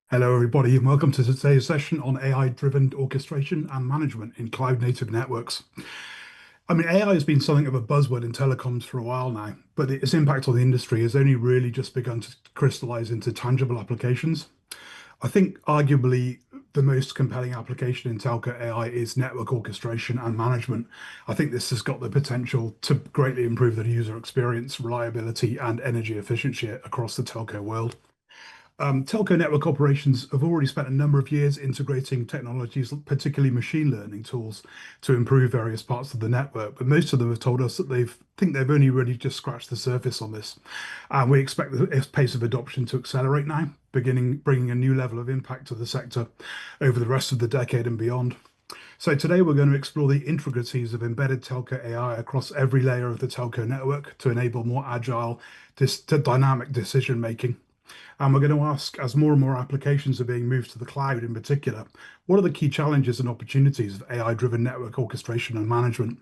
Hello, everybody, and welcome to today's session on AI-driven orchestration and management in cloud-native networks. AI has been something of a buzzword in telecoms for a while now, but its impact on the industry has only really just begun to crystallize into tangible applications. I think arguably the most compelling application in telco AI is network orchestration and management. I think this has got the potential to greatly improve the user experience, reliability, and energy efficiency across the telco world. Telco network operations have already spent a number of years integrating technologies, particularly machine learning tools, to improve various parts of the network. But most of them have told us that they've only really just scratched the surface on this. And we expect the pace of adoption to accelerate now, bringing a new level of impact to the sector over the rest of the decade and beyond. So today we're going to explore the intricacies of embedded telco AI across every layer of the telco network to enable more agile, dynamic decision making. And we're going to ask, as more and more applications are being moved to the cloud in particular, what are the key challenges and opportunities of AI-driven network orchestration and management?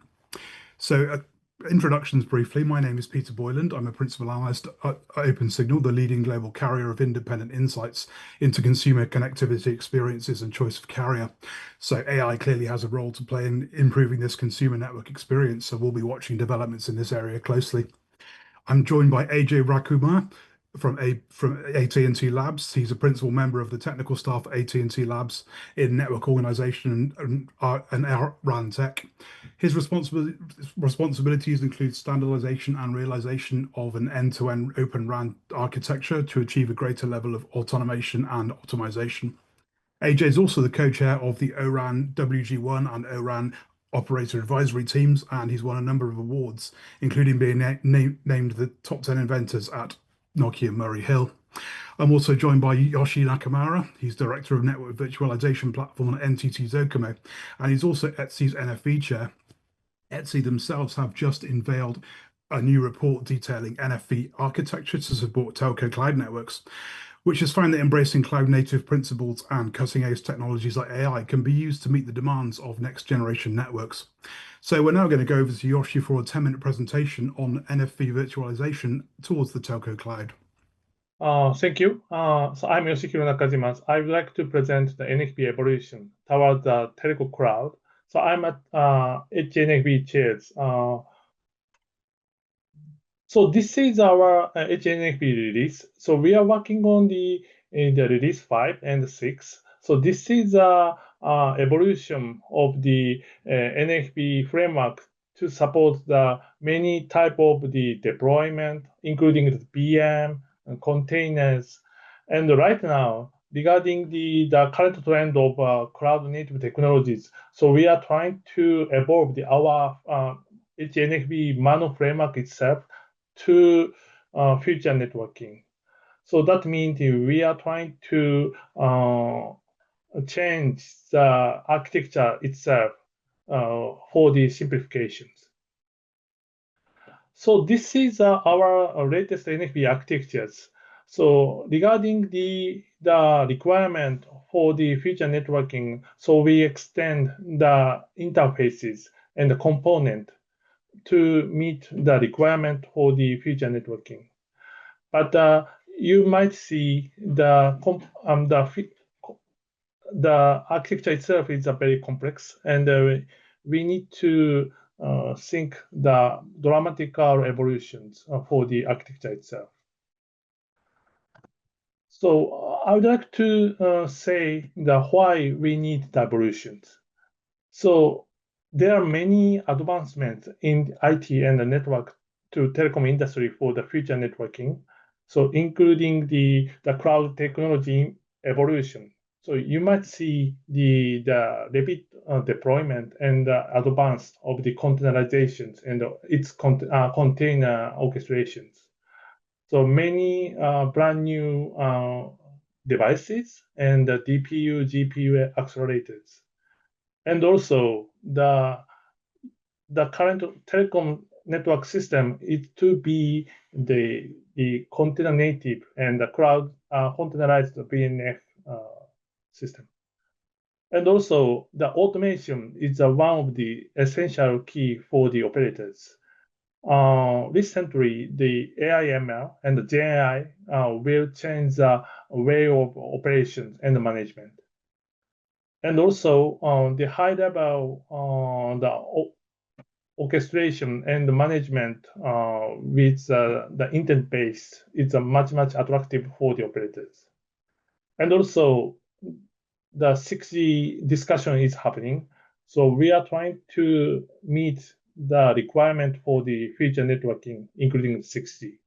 So, introductions briefly. My name is Peter Boyland. I'm a principal analyst at Opensignal, the leading global carrier of independent insights into consumer connectivity experiences and choice of carrier. So, AI clearly has a role to play in improving this consumer network experience. So, we'll be watching developments in this area closely. I'm joined by Ajay Rajkumar from AT&T Labs. He's a principal member of the technical staff at AT&T Labs in network organization and RAN tech. His responsibilities include standardization and realization of an end-to-end open RAN architecture to achieve a greater level of automation and optimization. AJ is also the co-chair of the ORAN WG1 and ORAN operator advisory teams, and he's won a number of awards, including being named the top 10 inventors at Nokia Murray Hill. I'm also joined by Yoshihiro Nakamura. He's director of network virtualization platform at NTT DoCoMo, and he's also ETSI's NFV chair. ETSI themselves have just unveiled a new report detailing NFV architecture to support telco cloud networks, which has found that embracing cloud native principles and cutting edge technologies like AI can be used to meet the demands of next generation networks. So we're now going to go over to Yoshi for a 10-minute presentation on NFV virtualization towards the telco cloud. Thank you. So I'm Yoshihiro Nakajima. I would like to present the NFV evolution toward the telco cloud. So I'm at HNFV chairs. So this is our HNFV release. So we are working on the release 5 and 6. So this is a evolution of the NFV framework to support the many type of the deployment, including the VM and containers. And right now, regarding the current trend of cloud native technologies, so we are trying to evolve our HNFV Mano framework itself to future networking. So that means we are trying to change the architecture itself for the simplifications. So this is our latest NFV architectures. So regarding the requirement for the future networking, so we extend the interfaces and the component to meet the requirement for the future networking. But you might see the architecture itself is very complex, and we need to think the dramatical evolutions for the architecture itself. So I would like to say why we need the evolutions. So there are many advancements in IT and the network to telecom industry for the future networking. So including the cloud technology evolution. So you might see the rapid deployment and advance of the containerizations and its container orchestrations. So many brand new devices and DPU, GPU accelerators. And also the current telecom network system is to be the container native and the cloud containerized VNF system. And also the automation is one of the essential key for the operators. recently, the AI/ML and the GenAI will change the way of operations and management. And also, the high level, orchestration and management with the intent-based is much attractive for the operators. And also, the 6G discussion is happening. So we are trying to meet the requirement for the future networking, including 6G.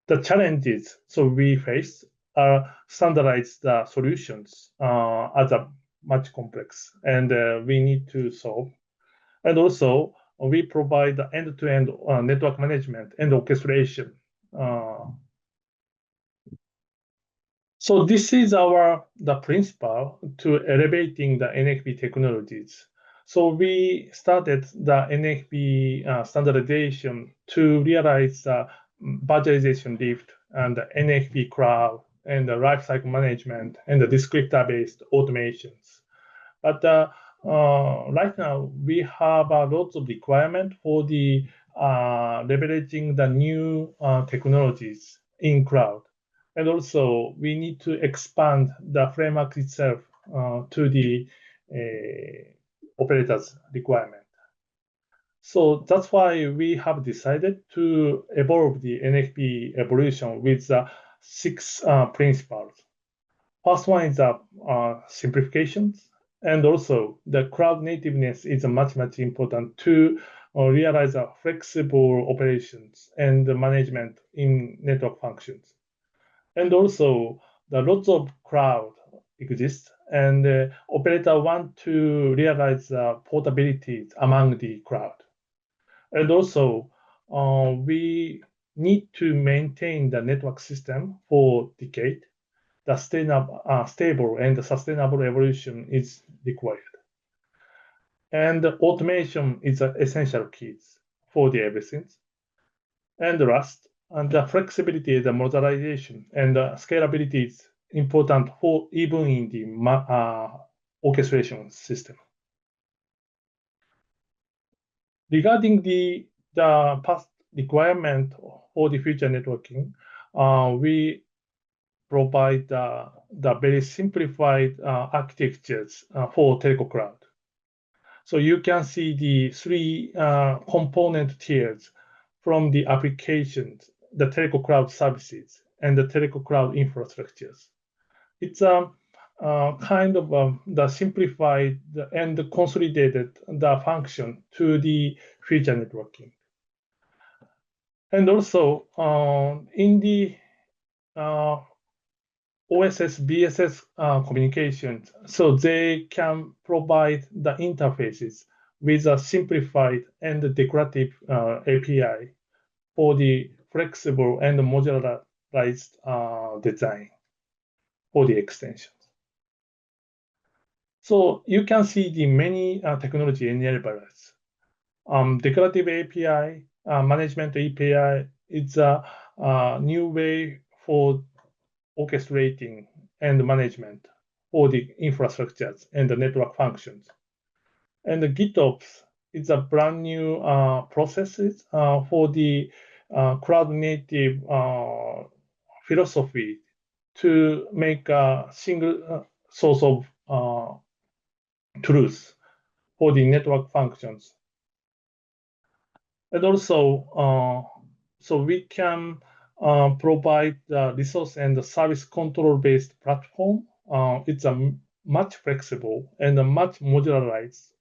The challenges we face are standardized solutions as a much complex, and we need to solve. And also, we provide end-to-end network management and orchestration. So this is the principle to elevating the NFV technologies. So we started the NFV standardization to realize the virtualization lift and the NFV cloud and the lifecycle management and the descriptor-based automations. But right now, we have lots of requirement for the leveraging the new technologies in cloud. And also, we need to expand the framework itself to the operators' requirement. So that's why we have decided to evolve the NFV evolution with the 6 principles. First one is simplifications, and also the cloud nativeness is much important to realize flexible operations and management in network functions. And also, the lots of cloud exist, and operator want to realize portability among the cloud. And also, we need to maintain the network system for decade. The stable and sustainable evolution is required. And automation is an essential key for the everything. And last, and the flexibility, the modularization, and the scalability is important for even in the orchestration system. Regarding the past requirement for the future networking, we provide the very simplified architectures for Telco Cloud. So you can see the 3 component tiers from the applications, the Telco Cloud services, and the Telco Cloud infrastructures. It's kind of the simplified and consolidated the function to the future networking. And also, in the OSS, BSS communications, so they can provide the interfaces with a simplified and decorative API for the flexible and modularized design for the extensions. So you can see the many technology enablers. Decorative API, management API, it's a new way for orchestrating and management for the infrastructures and the network functions. And the GitOps is a brand new processes for the cloud native philosophy to make a single source of truth for the network functions. And also, so we can provide the resource and the service control-based platform. It's a much flexible and a much modularized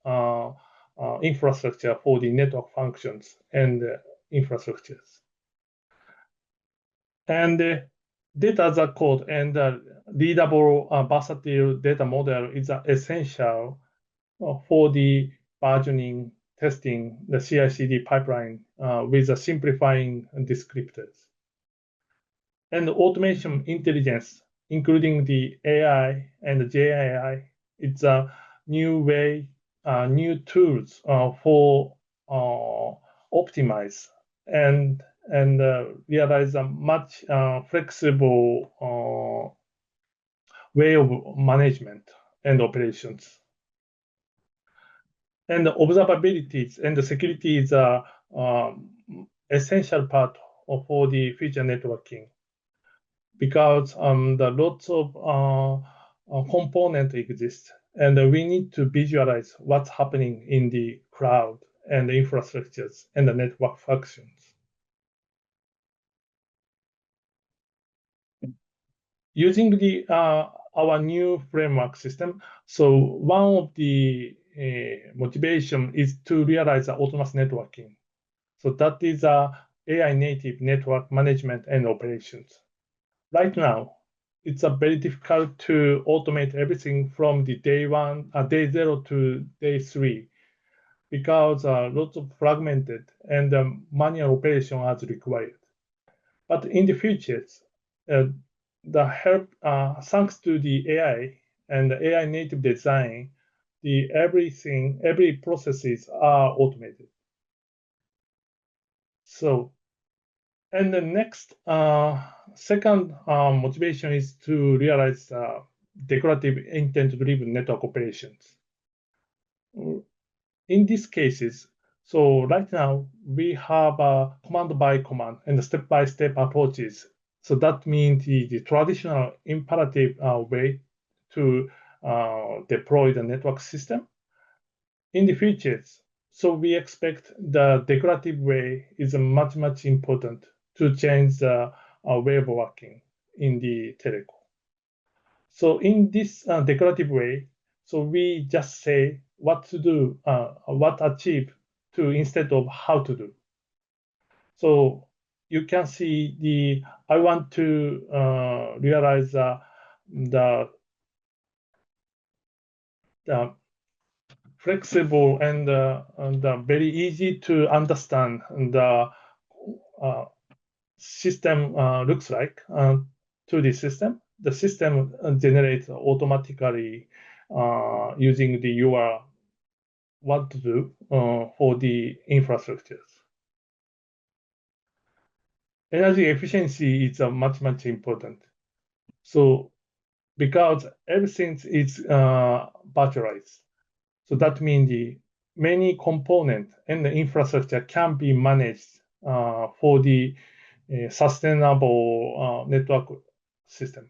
infrastructure for the network functions and infrastructures. And data as a code and readable versatile data model is essential for the versioning, testing, the CI/CD pipeline with the simplifying descriptors. And automation intelligence, including the AI and the GenAI, it's a new way, new tools for optimize and realize a much flexible way of management and operations. And the observabilities and the security is essential part for the future networking, because the lots of components exist, and we need to visualize what's happening in the cloud and the infrastructures and the network functions. Using the our new framework system, so one of the motivation is to realize autonomous networking. So that is AI native network management and operations. Right now, it's very difficult to automate everything from the day 0 to day 3, because lots of fragmented and manual operation are required. But in the future, thanks to the AI and the AI native design, every processes are automated. So, and the next second motivation is to realize decorative intent-driven network operations. In these cases, so right now we have a command by command and step-by-step approaches. So that means the traditional imperative way to deploy the network system. In the futures, so we expect the decorative way is much, much important to change the way of working in the telco. So in this decorative way, so we just say what to do, what achieve to instead of how to do. So you can see I want to realize the flexible and very easy to understand the system looks like to the system. The system generates automatically using the URL what to do for the infrastructures. Energy efficiency is much, much important. So because everything is virtualized, so that means the many components and the infrastructure can be managed for the sustainable network system.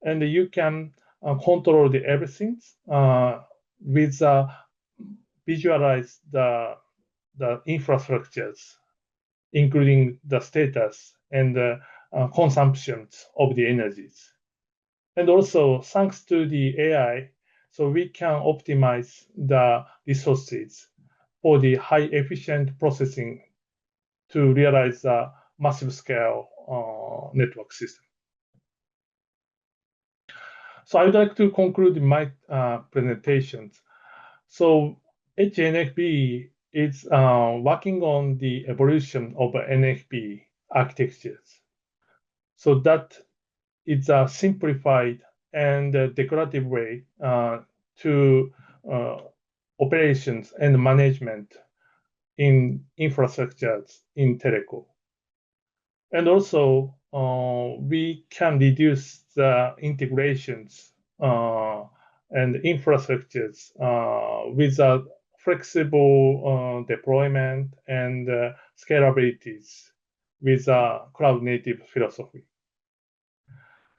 And you can control the everything with visualize the infrastructures, including the status and the consumptions of the energies. And also, thanks to the AI, so we can optimize the resources for the high efficient processing to realize a massive scale network system. So I would like to conclude my presentations. So HNFB is working on the evolution of NFB architectures. So that it's a simplified and decorative way to operations and management in infrastructures in telco. And also, we can reduce the integrations and infrastructures with a flexible deployment and scalabilities with a cloud native philosophy.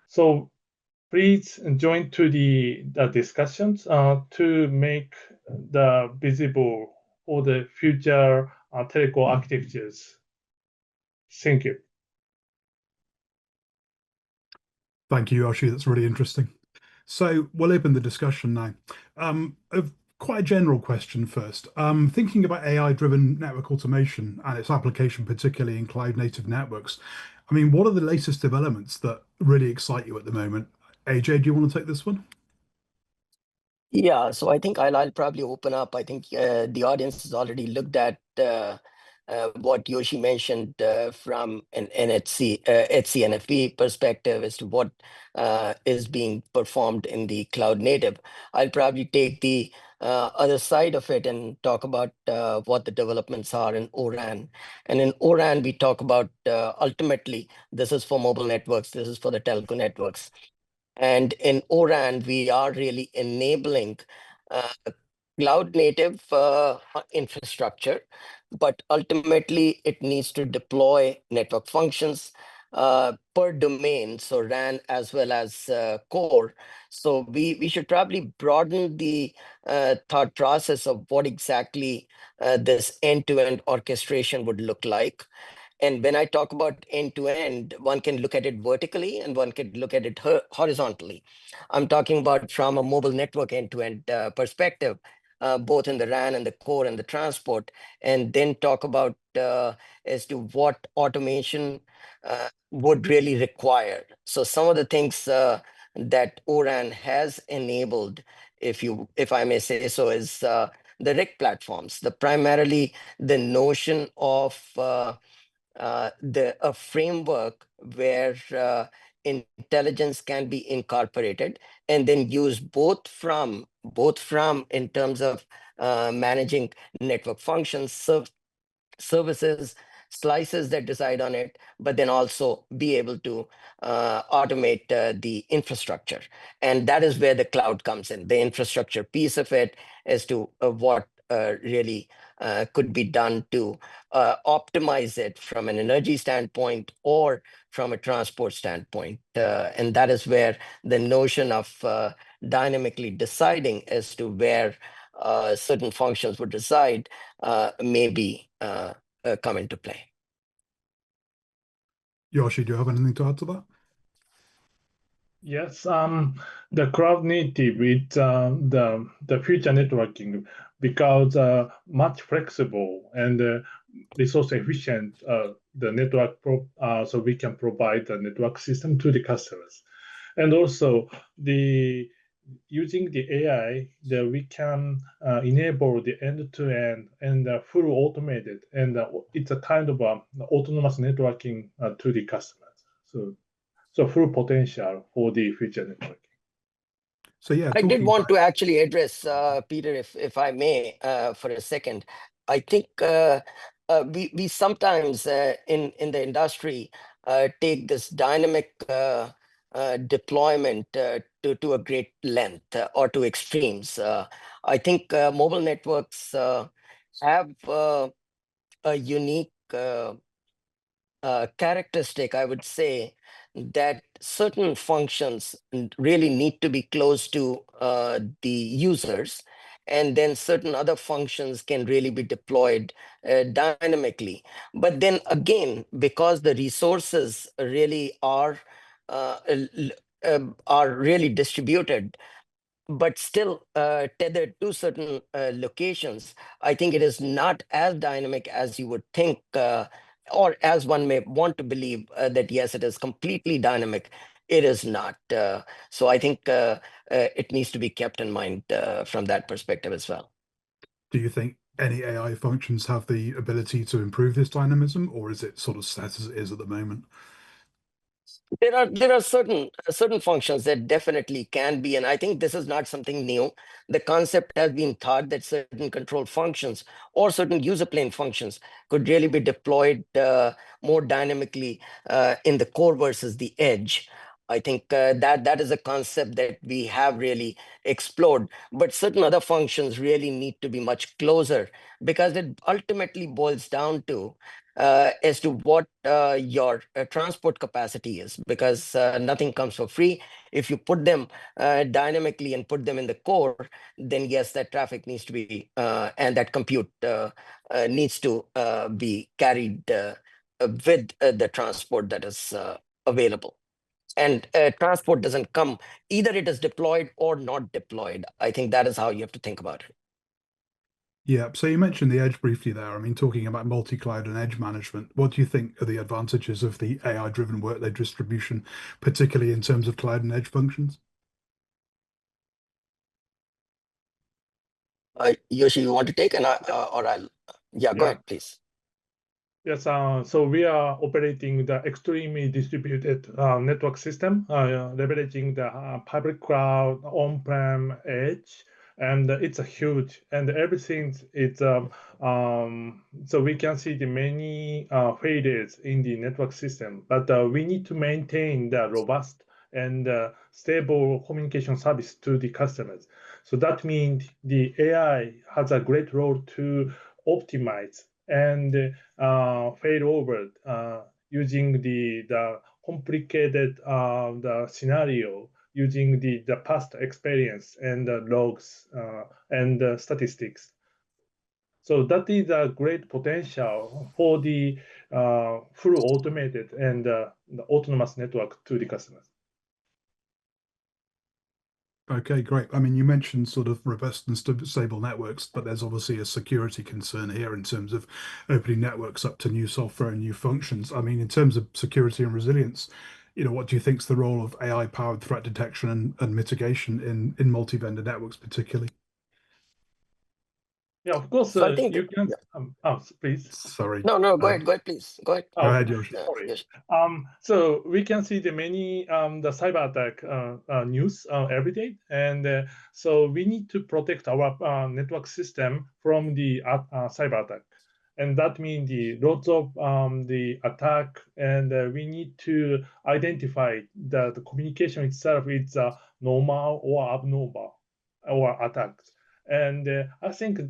So please join to the discussions to make the visible for the future telco architectures. Thank you. Thank you, Yoshi. That's really interesting. So we'll open the discussion now. Quite a general question first. Thinking about AI-driven network automation and its application, particularly in cloud-native networks, I mean, what are the latest developments that really excite you at the moment? AJ, do you want to take this one? Yeah, so I think I'll probably open up. I think the audience has already looked at what Yoshi mentioned from an ETSI NFV perspective as to what is being performed in the cloud native. I'll probably take the other side of it and talk about what the developments are in ORAN. And in ORAN, we talk about ultimately, this is for mobile networks, this is for the telco networks. And in ORAN, we are really enabling cloud native infrastructure but ultimately it needs to deploy network functions per domain, so RAN as well as core. So we should probably broaden the thought process of what exactly this end-to-end orchestration would look like. And when I talk about end-to-end, one can look at it vertically and one can look at it horizontally. I'm talking about from a mobile network end-to-end perspective, both in the RAN and the core and the transport, and then talk about as to what automation would really require. So some of the things that ORAN has enabled, if I may say so, is the RIC platforms, primarily the notion of a framework where intelligence can be incorporated and then used both from in terms of managing network functions, services, slices that decide on it, but then also be able to automate the infrastructure. And that is where the cloud comes in, the infrastructure piece of it, as to what really could be done to optimize it from an energy standpoint or from a transport standpoint. And that is where the notion of dynamically deciding as to where certain functions would reside may be come into play. Yoshi, do you have anything to add to that? Yes, the cloud native with the future networking because much flexible and resource efficient the network so we can provide the network system to the customers, and also the using the AI that we can enable the end-to-end and full automated, and it's a kind of autonomous networking to the customers. So full potential for the future networking. So yeah, I did talking want about to actually address, Peter, if I may, for a second. I think we sometimes in the industry take this dynamic deployment to a great length or to extremes. I think mobile networks have a unique characteristic, I would say, that certain functions really need to be close to the users, and then certain other functions can really be deployed dynamically. But then again, because the resources really are really distributed, but still tethered to certain locations, I think it is not as dynamic as you would think, or as one may want to believe that yes, it is completely dynamic. It is not. So I think it needs to be kept in mind from that perspective as well. do you think any AI functions have the ability to improve this dynamism, or is it sort of set as it is at the moment? There are certain functions that definitely can be, and I think this is not something new. The concept has been thought that certain control functions or certain user plane functions could really be deployed more dynamically in the core versus the edge. I think that is a concept that we have really explored, but certain other functions really need to be much closer, because it ultimately boils down to as to what your transport capacity is, because nothing comes for free. If you put them dynamically and put them in the core, then yes, that traffic needs to be and that compute needs to be carried with the transport that is available. And transport doesn't come, either it is deployed or not deployed. I think that is how you have to think about it. Yeah, so you mentioned the edge briefly there. I mean, talking about multi-cloud and edge management, what do you think are the advantages of the AI-driven workload distribution, particularly in terms of cloud and edge functions? Yoshi, you want to take, and or I'll, yeah, go Yeah. ahead, please. Yes, so we are operating the extremely distributed network system, leveraging the public cloud, on-prem, edge, and it's a huge, and everything is so we can see the many failures in the network system, but we need to maintain the robust and stable communication service to the customers. So that means the AI has a great role to optimize and failover using the complicated the scenario using the past experience and the logs and the statistics. So that is a great potential for the full automated and the autonomous network to the customers. Okay, great. I mean, you mentioned sort of robust and stable networks, but there's obviously a security concern here in terms of opening networks up to new software and new functions. I mean, in terms of security and resilience, what do you think is the role of AI-powered threat detection and mitigation in multi-vendor networks, particularly? Yeah, of course, So I think, you can. Please. Sorry. no, go ahead, please. Go ahead. Go ahead, Yoshi. Sorry. Yes. So we can see the many the cyber attack news every day, and so we need to protect our network system from the cyber attack, and that means the lots of the attack, and we need to identify that the communication itself is normal or abnormal or attacked, and I think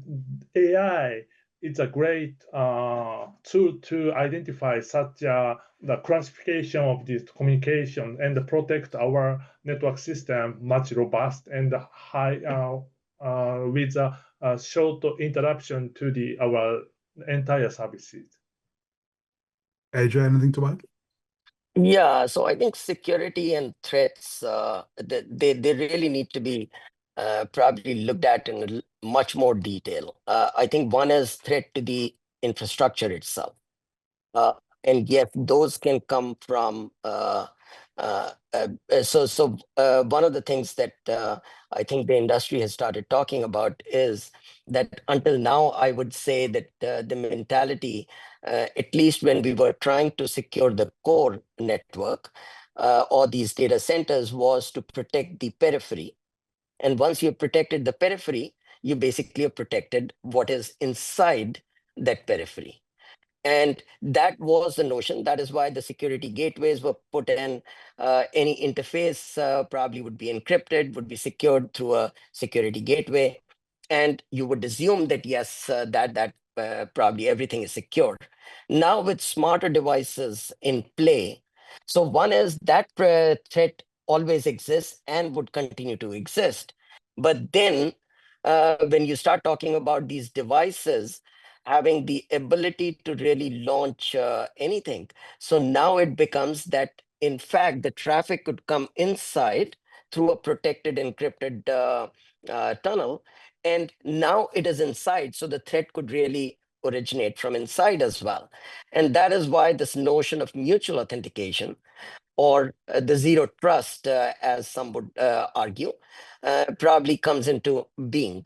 AI is a great tool to identify such the classification of this communication and protect our network system much robust and high with a short interruption to the our entire services. Ajay, anything to add? Yeah, so I think security and threats, they really need to be probably looked at in much more detail. I think one is threat to the infrastructure itself. And yes, those can come from one of the things that I think the industry has started talking about is that until now, I would say that the mentality, at least when we were trying to secure the core network or these data centers, was to protect the periphery. And once you've protected the periphery, you basically have protected what is inside that periphery. And that was the notion. That is why the security gateways were put in. Any interface probably would be encrypted, would be secured through a security gateway. And you would assume that, yes, that probably everything is secure. Now with smarter devices in play, so one is that threat always exists and would continue to exist. But then when you start talking about these devices, having the ability to really launch anything. So now it becomes that, in fact, the traffic could come inside through a protected, encrypted tunnel. And now it is inside. So the threat could really originate from inside as well. And that is why this notion of mutual authentication or the zero trust, as some would argue, probably comes into being.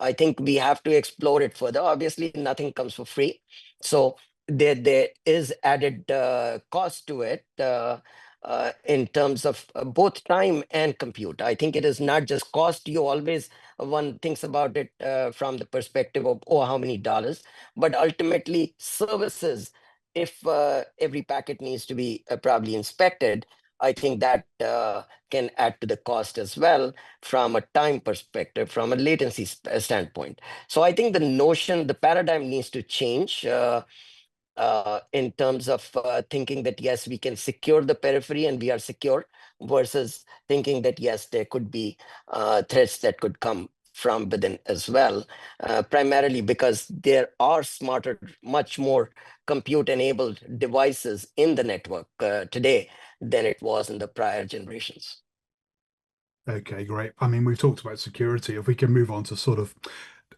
I think we have to explore it further. Obviously, nothing comes for free. So there is added cost to it in terms of both time and compute. I think it is not just cost. You always, one thinks about it from the perspective of, oh, how many dollars? But ultimately, services, if every packet needs to be probably inspected, I think that can add to the cost as well from a time perspective, from a latency standpoint. So I think the notion, the paradigm needs to change in terms of thinking that, yes, we can secure the periphery and we are secure, versus thinking that, yes, there could be threats that could come from within as well, primarily because there are smarter, much more compute-enabled devices in the network today than it was in the prior generations. Okay, great. I mean, we've talked about security. If we can move on to sort of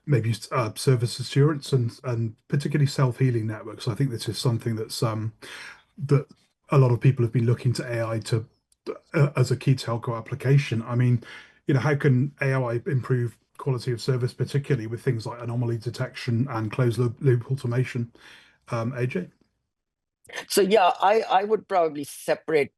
maybe service assurance and particularly self-healing networks, I think this is something that's that a lot of people have been looking to AI to as a key telco application. I mean, how can AI improve quality of service, particularly with things like anomaly detection and closed loop automation? Ajay? So yeah, I would probably separate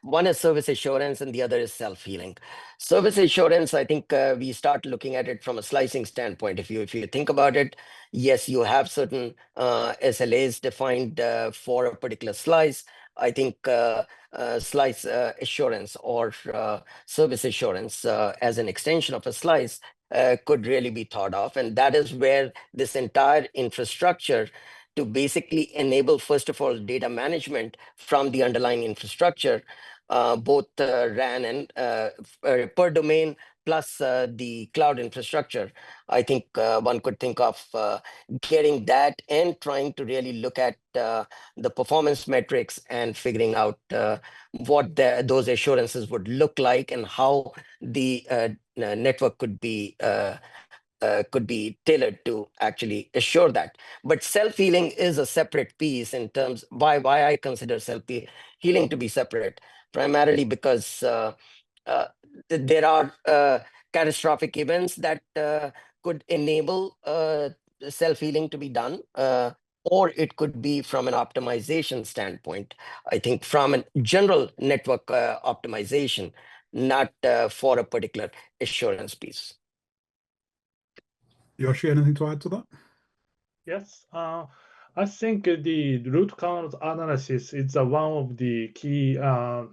one is service assurance and the other is self-healing. Service assurance, I think we start looking at it from a slicing standpoint. If you think about it, yes, you have certain SLAs defined for a particular slice. I think slice assurance or service assurance as an extension of a slice could really be thought of. And that is where this entire infrastructure to basically enable, first of all, data management from the underlying infrastructure, both RAN and per domain, plus the cloud infrastructure. I think one could think of getting that and trying to really look at the performance metrics and figuring out what those assurances would look like and how the network could be tailored to actually assure that. But self-healing is a separate piece in terms why I consider self-healing to be separate, primarily because there are catastrophic events that could enable self-healing to be done, or it could be from an optimization standpoint. I think from a general network optimization, not for a particular assurance piece. Yoshi, anything to add to that? Yes, I think the root cause analysis is one of the key the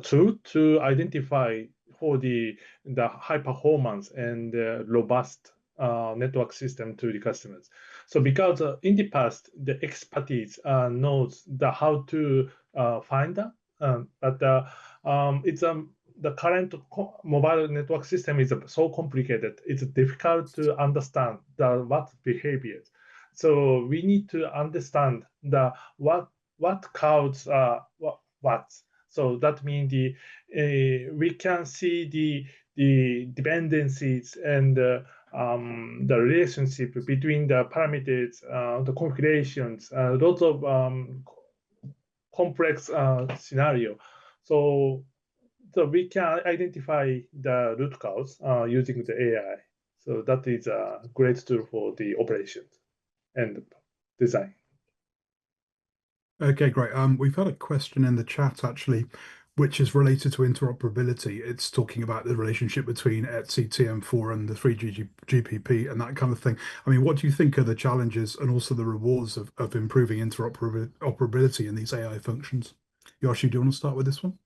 tool to identify for the high performance and robust network system to the customers. So because in the past the expertise knows how to find that, but it's the current mobile network system is so complicated. It's difficult to understand what behaviors. So we need to understand what counts what. So that means we can see the dependencies and the relationship between the parameters, the configurations, lots of complex scenario. So we can identify the root cause using the AI. So that is a great tool for the operations and design. Okay, great. We've had a question in the chat actually, which is related to interoperability. It's talking about the relationship between ETSI TM4 and the 3G GPP and that kind of thing. I mean, what do you think are the challenges and also the rewards of improving interoperability in these AI functions? Yoshi, do you want to start with this one?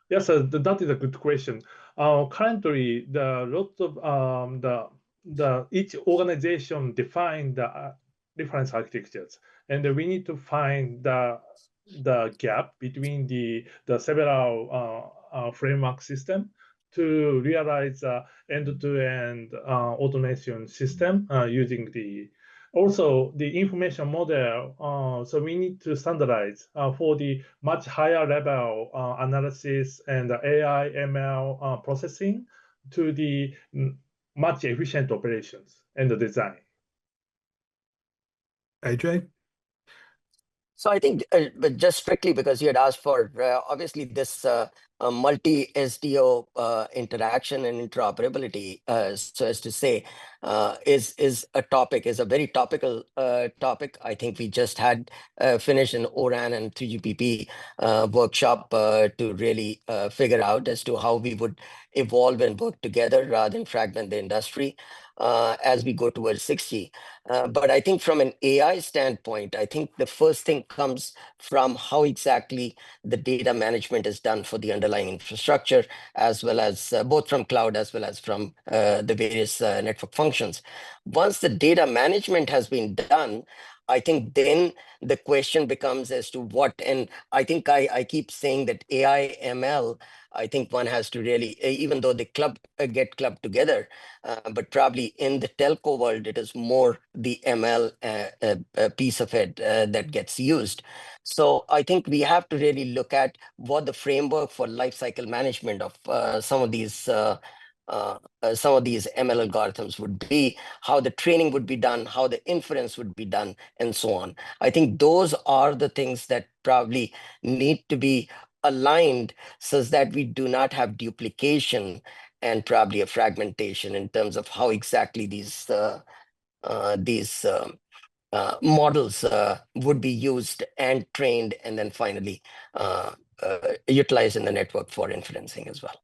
Yes, that is a good question. Currently, the lots of each organization define the reference architectures, and we need to find the gap between the several framework system to realize end-to-end automation system using also the information model. So we need to standardize for the much higher level analysis and AI ML processing to the much efficient operations and the design. AJ? So I think, but just strictly because you had asked for, obviously this multi-SDO interaction and interoperability, so as to say, is a very topical topic. I think we just had finished an ORAN and 3GPP workshop to really figure out as to how we would evolve and work together rather than fragment the industry as we go towards 6G. But I think from an AI standpoint, I think the first thing comes from how exactly the data management is done for the underlying infrastructure, as well as both from cloud as well as from the various network functions. Once the data management has been done, I think then the question becomes as to what, and I think I keep saying that AI ML, I think one has to really, even though they get clubbed together, but probably in the telco world, it is more the ML piece of it that gets used. So I think we have to really look at what the framework for lifecycle management of some of these ML algorithms would be, how the training would be done, how the inference would be done, and so on. I think those are the things that probably need to be aligned so that we do not have duplication and probably a fragmentation in terms of how exactly these models would be used and trained, and then finally utilized in the network for inferencing as well.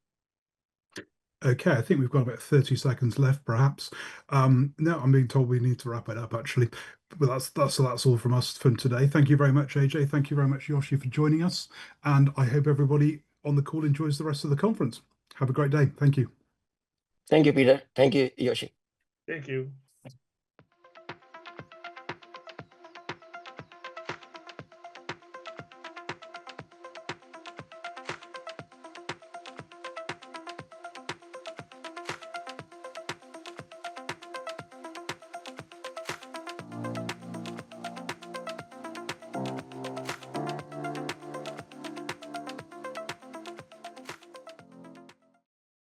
Okay, I think we've got about 30 seconds left, perhaps. No, I'm being told we need to wrap it up, actually. But that's all from us from today. Thank you very much, AJ. Thank you very much, Yoshi, for joining us. And I hope everybody on the call enjoys the rest of the conference. Have a great day. Thank you. Thank you, Peter. Thank you, Yoshi. Thank you.